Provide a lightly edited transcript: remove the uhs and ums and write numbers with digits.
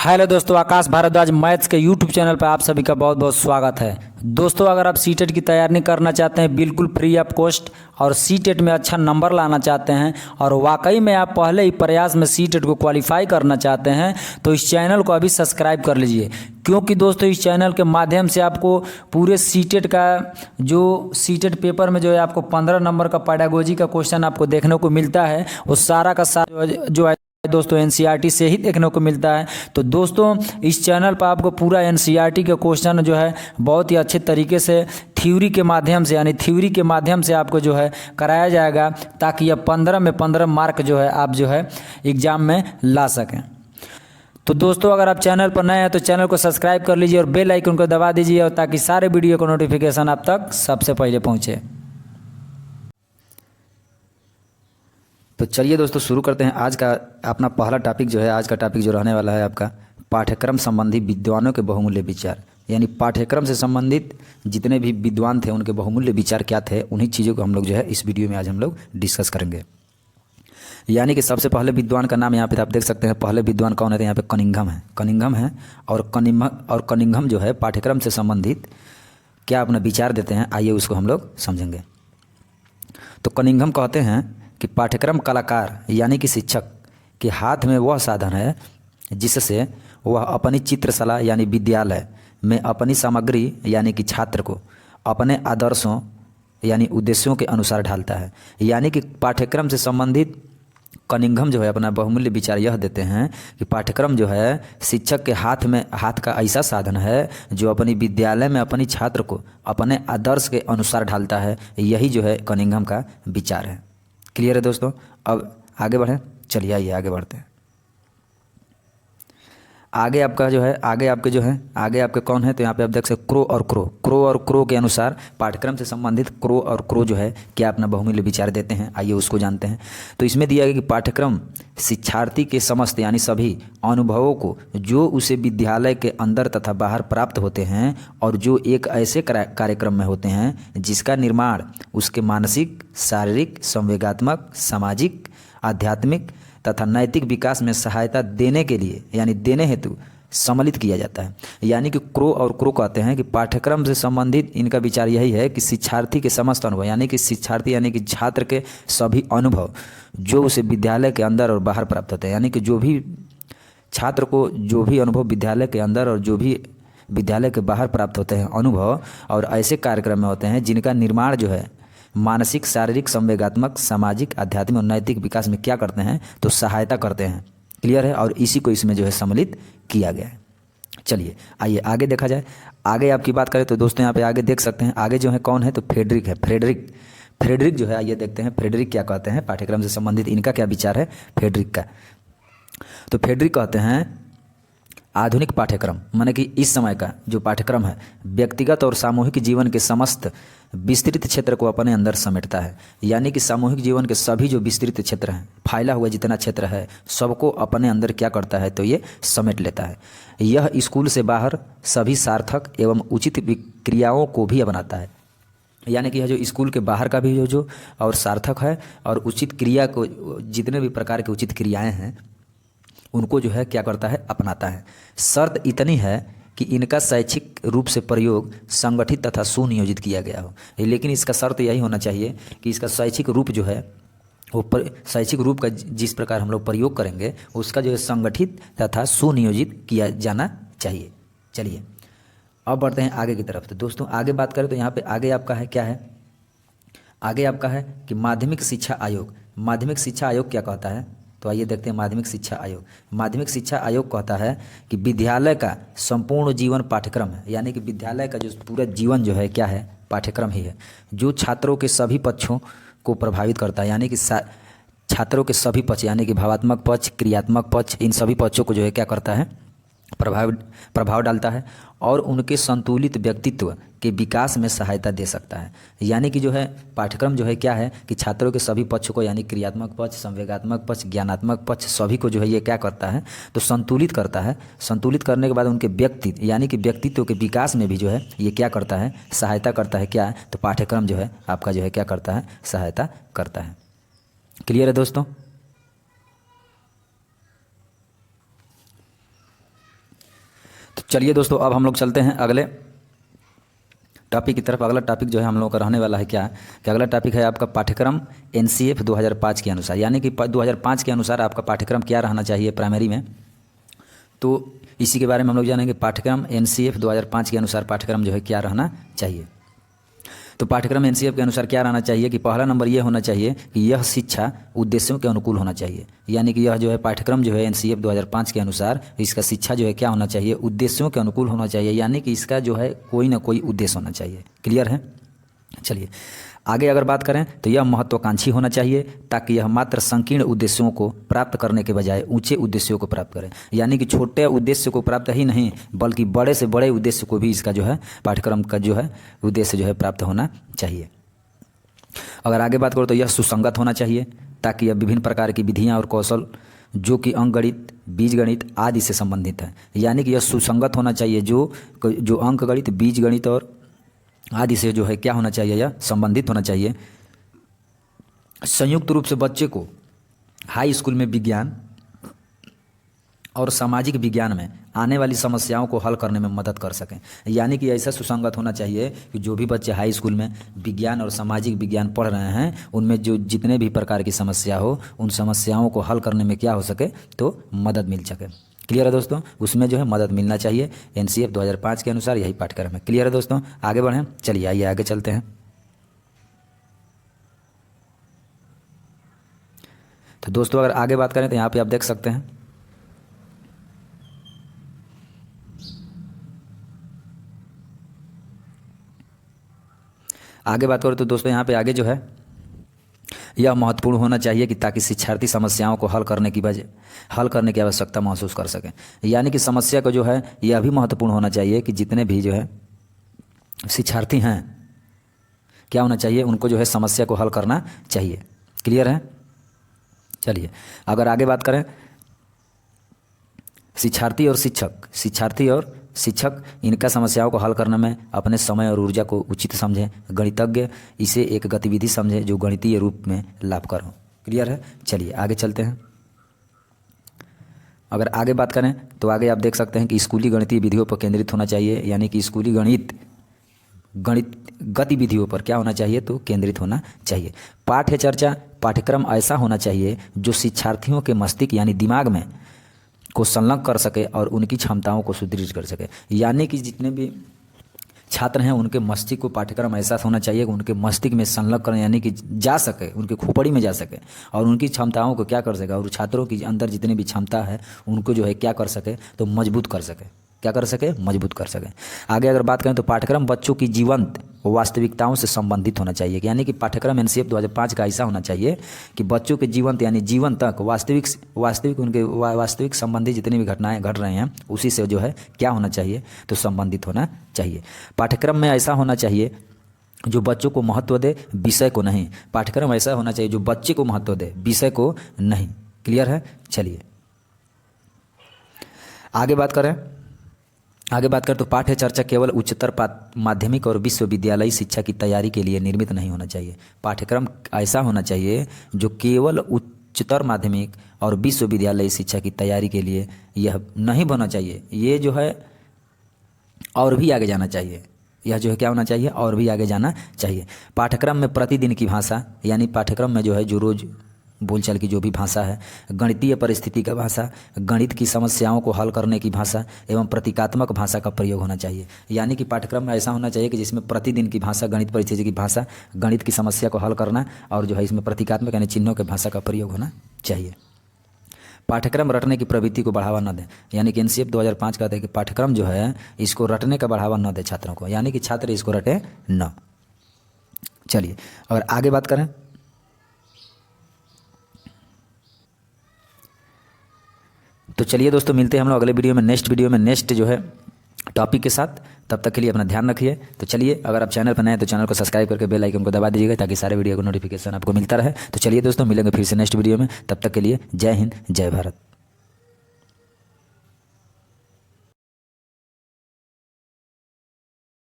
Hello दोस्तों, आकाश Bhardwaj maths के YouTube channel पर आप सभी का बहुत बहुत स्वागत है। दोस्तों, अगर आप सीटेट की तैयारी करना चाहते हैं बिल्कुल फ्री ऑफ कॉस्ट और सीटेट में अच्छा नंबर लाना चाहते हैं और वाकई में आप पहले ही प्रयास में सीटेट को क्वालिफाई करना चाहते हैं तो इस चैनल को अभी सब्सक्राइब कर लीजिए, क्योंकि दोस्तों इस चैनल के माध्यम से आपको पूरे सीटेट का जो सीटेट पेपर में जो है आपको 15 नंबर का पेडागोजी का क्वेश्चन आपको देखने को मिलता है, वो सारा का सारा जो है दोस्तों एनसीईआरटी से ही देखने को मिलता है। तो दोस्तों इस चैनल पर आपको पूरा एनसीईआरटी का क्वेश्चन जो है बहुत ही अच्छे तरीके से थ्योरी के माध्यम से थ्योरी के माध्यम से आपको जो है कराया जाएगा, ताकि अब 15 में 15 मार्क जो है आप जो है एग्ज़ाम में ला सकें। तो दोस्तों अगर आप चैनल पर नए हैं तो चैनल को सब्सक्राइब कर लीजिए और बेल आइकन को दबा दीजिए, और ताकि सारे वीडियो का नोटिफिकेशन आप तक सबसे पहले पहुँचे। तो चलिए दोस्तों शुरू करते हैं आज का अपना पहला टॉपिक जो है। आज का टॉपिक जो रहने वाला है आपका पाठ्यक्रम संबंधी विद्वानों के बहुमूल्य विचार, यानी पाठ्यक्रम से संबंधित जितने भी विद्वान थे उनके बहुमूल्य विचार क्या थे, उन्हीं चीज़ों को हम लोग जो है इस वीडियो में आज हम लोग डिस्कस करेंगे। यानी कि सबसे पहले विद्वान का नाम यहाँ पे आप देख सकते हैं। पहले विद्वान कौन है? यहाँ पे कनिंघम है और कनिंघम जो है पाठ्यक्रम से संबंधित क्या अपना विचार देते हैं, आइए उसको हम लोग समझेंगे। तो कनिंघम कहते हैं कि पाठ्यक्रम कलाकार यानी कि शिक्षक के हाथ में वह साधन है जिससे वह अपनी चित्रशाला यानी विद्यालय में अपनी सामग्री यानी कि छात्र को अपने आदर्शों यानी उद्देश्यों के अनुसार ढालता है। यानी कि पाठ्यक्रम से संबंधित कनिंघम जो है अपना बहुमूल्य विचार यह देते हैं कि पाठ्यक्रम जो है शिक्षक के हाथ का ऐसा साधन है जो अपनी विद्यालय में अपनी छात्र को अपने आदर्श के अनुसार ढालता है। यही जो है कनिंघम का विचार है। क्लियर है दोस्तों? अब आगे बढ़ें, चलिए आइए आगे बढ़ते हैं। आगे आपका जो है आगे आपके कौन है? तो यहाँ पे आप देख सकते क्रो और क्रो के अनुसार पाठ्यक्रम से संबंधित क्रो और क्रो जो है क्या अपना बहुमूल्य विचार देते हैं, आइए उसको जानते हैं। तो इसमें दिया गया कि पाठ्यक्रम शिक्षार्थी के समस्त यानी सभी अनुभवों को जो उसे विद्यालय के अंदर तथा बाहर प्राप्त होते हैं और जो एक ऐसे कार्यक्रम में होते हैं जिसका निर्माण उसके मानसिक, शारीरिक, संवेगात्मक, सामाजिक, आध्यात्मिक तथा नैतिक विकास में सहायता देने के लिए यानी देने हेतु सम्मिलित किया जाता है। यानी कि क्रो और क्रो कहते हैं कि पाठ्यक्रम से संबंधित इनका विचार यही है कि शिक्षार्थी के समस्त अनुभव यानी कि शिक्षार्थी यानी कि छात्र के सभी अनुभव जो उसे विद्यालय के अंदर और बाहर प्राप्त होते हैं, यानी कि जो भी छात्र को जो भी अनुभव विद्यालय के अंदर और जो भी विद्यालय के बाहर प्राप्त होते हैं अनुभव और ऐसे कार्यक्रम में होते हैं जिनका निर्माण जो है मानसिक, शारीरिक, संवेगात्मक, सामाजिक, आध्यात्मिक और नैतिक विकास में क्या करते हैं तो सहायता करते हैं। क्लियर है? और इसी को इसमें जो है सम्मिलित किया गया है। चलिए आइए आगे देखा जाए। आगे आपकी बात करें तो दोस्तों यहाँ पे आगे देख सकते हैं आगे जो है कौन है तो फ्रेडरिक है। फ्रेडरिक जो है, आइए देखते हैं फ्रेडरिक क्या कहते हैं, पाठ्यक्रम से संबंधित इनका क्या विचार है फ्रेडरिक का। तो फ्रेडरिक कहते हैं आधुनिक पाठ्यक्रम माने कि इस समय का जो पाठ्यक्रम है व्यक्तिगत और सामूहिक जीवन के समस्त विस्तृत क्षेत्र को अपने अंदर समेटता है। यानी कि सामूहिक जीवन के सभी जो विस्तृत क्षेत्र हैं, फैला हुआ जितना क्षेत्र है सबको अपने अंदर क्या करता है तो ये समेट लेता है। यह स्कूल से बाहर सभी सार्थक एवं उचित क्रियाओं को भी अपनाता है। यानी कि यह जो स्कूल के बाहर का भी जो और सार्थक है और उचित क्रिया को जितने भी प्रकार के उचित क्रियाएँ हैं उनको जो है क्या करता है अपनाता है। शर्त इतनी है कि इनका शैक्षिक रूप से प्रयोग संगठित तथा सुनियोजित किया गया हो। लेकिन इसका शर्त यही होना चाहिए कि इसका शैक्षिक रूप जो है वो शैक्षिक रूप का जिस प्रकार हम लोग प्रयोग करेंगे उसका जो है संगठित तथा सुनियोजित किया जाना चाहिए। चलिए अब बढ़ते हैं आगे की तरफ। तो दोस्तों आगे बात करें तो यहाँ पे आगे आपका है क्या है? आगे आपका है कि माध्यमिक शिक्षा आयोग क्या कहता है? तो आइए देखते हैं माध्यमिक शिक्षा आयोग कहता है कि विद्यालय का संपूर्ण जीवन पाठ्यक्रम है। यानी कि विद्यालय का जो पूरा जीवन जो है क्या है पाठ्यक्रम ही है, जो छात्रों के सभी पक्षों को प्रभावित करता है। यानी कि छात्रों के सभी पक्ष यानी कि भावात्मक पक्ष, क्रियात्मक पक्ष, इन सभी पक्षों को जो है क्या करता है प्रभाव डालता है और उनके संतुलित व्यक्तित्व के विकास में सहायता दे सकता है। यानी कि जो है पाठ्यक्रम जो है क्या है कि छात्रों के सभी पक्षों को यानी क्रियात्मक पक्ष, संवेगात्मक पक्ष, ज्ञानात्मक पक्ष सभी को जो है ये क्या करता है तो संतुलित करता है। संतुलित करने के बाद उनके व्यक्तित्व के विकास में भी जो है ये क्या करता है सहायता करता है। क्या तो पाठ्यक्रम जो है आपका जो है क्या करता है सहायता करता है। क्लियर है दोस्तों? चलिए दोस्तों, अब हम लोग चलते हैं अगले टॉपिक की तरफ। अगला टॉपिक जो है हम लोगों का रहने वाला है क्या, कि अगला टॉपिक है आपका पाठ्यक्रम एनसीएफ 2005 के अनुसार, यानी कि 2005 के अनुसार आपका पाठ्यक्रम क्या रहना चाहिए प्राइमरी में। तो इसी के बारे में हम लोग जानेंगे, पाठ्यक्रम एनसीएफ 2005 के अनुसार पाठ्यक्रम जो है क्या रहना चाहिए। तो पाठ्यक्रम एनसीएफ के अनुसार क्या रहना चाहिए कि पहला नंबर ये होना चाहिए कि यह शिक्षा उद्देश्यों के अनुकूल होना चाहिए, यानी कि यह जो है पाठ्यक्रम जो है एनसीएफ 2005 के अनुसार इसका शिक्षा जो है क्या होना चाहिए, उद्देश्यों के अनुकूल होना चाहिए, यानी कि इसका जो है कोई ना कोई उद्देश्य होना चाहिए। क्लियर है। चलिए आगे अगर बात करें तो यह महत्वाकांक्षी होना चाहिए, ताकि यह मात्र संकीर्ण उद्देश्यों को प्राप्त करने के बजाय ऊंचे उद्देश्यों को प्राप्त करें, यानी कि छोटे उद्देश्य को प्राप्त ही नहीं बल्कि बड़े से बड़े उद्देश्य को भी इसका जो है पाठ्यक्रम का जो है उद्देश्य जो है प्राप्त होना चाहिए। अगर आगे बात करो तो यह सुसंगत होना चाहिए, ताकि यह विभिन्न प्रकार की विधियाँ और कौशल जो कि अंकगणित, बीजगणित आदि से संबंधित है, यानी कि यह सुसंगत होना चाहिए, जो अंकगणित, बीजगणित और आदि से जो है क्या होना चाहिए, यह संबंधित होना चाहिए। संयुक्त रूप से बच्चे को हाई स्कूल में विज्ञान और सामाजिक विज्ञान में आने वाली समस्याओं को हल करने में मदद कर सकें, यानी कि ऐसा सुसंगत होना चाहिए कि जो भी बच्चे हाई स्कूल में विज्ञान और सामाजिक विज्ञान पढ़ रहे हैं उनमें जो जितने भी प्रकार की समस्या हो उन समस्याओं को हल करने में क्या हो सके, तो मदद मिल सके। क्लियर है दोस्तों, उसमें जो है मदद मिलना चाहिए। एनसीएफ 2005 के अनुसार यही पाठ्यक्रम है। क्लियर है दोस्तों, आगे बढ़ें। चलिए आइए आगे चलते हैं। तो दोस्तों अगर आगे बात करें तो यहाँ पे आप देख सकते हैं आगे बात करें तो दोस्तों यहाँ पे आगे जो है यह महत्वपूर्ण होना चाहिए कि ताकि शिक्षार्थी समस्याओं को हल करने की आवश्यकता महसूस कर सकें, यानी कि समस्या को जो है यह भी महत्वपूर्ण होना चाहिए कि जितने भी जो है शिक्षार्थी हैं क्या होना चाहिए, उनको जो है समस्या को हल करना चाहिए। क्लियर है। चलिए अगर आगे बात करें, शिक्षार्थी और शिक्षक इनका समस्याओं को हल करने में अपने समय और ऊर्जा को उचित समझें। गणितज्ञ इसे एक गतिविधि समझे जो गणितीय रूप में लाभकर हो। क्लियर है। चलिए आगे चलते हैं। अगर आगे बात करें तो आगे आप देख सकते हैं कि स्कूली गणितीय विधियों पर केंद्रित होना चाहिए, यानी कि स्कूली गणित गतिविधियों पर क्या होना चाहिए, तो केंद्रित होना चाहिए। पाठ्य चर्चा पाठ्यक्रम ऐसा होना चाहिए जो शिक्षार्थियों के मस्तिष्क यानी दिमाग में को संलग्न कर सके और उनकी क्षमताओं को सुदृढ़ कर सके, यानी कि जितने भी छात्र हैं उनके मस्तिष्क को पाठ्यक्रम ऐसा होना चाहिए कि उनके मस्तिष्क में संलग्न करें, यानी कि जा सके, उनके खोपड़ी में जा सके और उनकी क्षमताओं को क्या कर सके, और छात्रों की अंदर जितनी भी क्षमता है उनको जो है क्या कर सके, तो मजबूत कर सके। क्या कर सके, मजबूत कर सके। आगे अगर बात करें तो पाठ्यक्रम बच्चों की जीवंत वास्तविकताओं से संबंधित होना चाहिए, यानी कि पाठ्यक्रम एनसीएफ 2005 का ऐसा होना चाहिए कि बच्चों के जीवंत यानी जीवन तक वास्तविक उनके वास्तविक संबंधी जितनी भी घटनाएं घट रही हैं उसी से जो है क्या होना चाहिए, तो संबंधित होना चाहिए। पाठ्यक्रम में ऐसा होना चाहिए जो बच्चों को महत्व दे, विषय को नहीं। पाठ्यक्रम ऐसा होना चाहिए जो बच्चे को महत्व दे, विषय को नहीं। क्लियर है। चलिए आगे बात करें तो पाठ्य चर्चा केवल उच्चतर माध्यमिक और विश्वविद्यालयी शिक्षा की तैयारी के लिए निर्मित नहीं होना चाहिए। पाठ्यक्रम ऐसा होना चाहिए जो केवल उच्चतर माध्यमिक और विश्वविद्यालयी शिक्षा की तैयारी के लिए यह नहीं बनना चाहिए, ये जो है और भी आगे जाना चाहिए। यह जो है क्या होना चाहिए, और भी आगे जाना चाहिए। पाठ्यक्रम में प्रतिदिन की भाषा, यानी पाठ्यक्रम में जो है जो रोज़ बोलचाल की जो भी भाषा है, गणितीय परिस्थिति का भाषा, गणित की समस्याओं को हल करने की भाषा एवं प्रतीकात्मक भाषा का प्रयोग होना चाहिए, यानी कि पाठ्यक्रम में ऐसा होना चाहिए कि जिसमें प्रतिदिन की भाषा, गणित परिस्थिति की भाषा, गणित की समस्या को हल करना और जो है इसमें प्रतीकात्मक यानी चिन्हों के भाषा का प्रयोग होना चाहिए। पाठ्यक्रम रटने की प्रवृत्ति को बढ़ावा न दें, यानी कि एनसीएफ 2005 कहते हैं कि पाठ्यक्रम जो है इसको रटने का बढ़ावा न दे छात्रों को, यानी कि छात्र इसको रटे न। चलिए और आगे बात करें तो चलिए दोस्तों मिलते हैं हम लोग अगले वीडियो में, नेक्स्ट जो है टॉपिक के साथ। तब तक के लिए अपना ध्यान रखिए। तो चलिए अगर आप चैनल पर नए हैं तो चैनल को सब्सक्राइब करके बेल आइकन को दबा दीजिएगा ताकि सारे वीडियो को नोटिफिकेशन आपको मिलता रहे। तो चलिए दोस्तों मिलेंगे फिर से नेक्स्ट वीडियो में, तब तक के लिए जय हिंद जय भारत।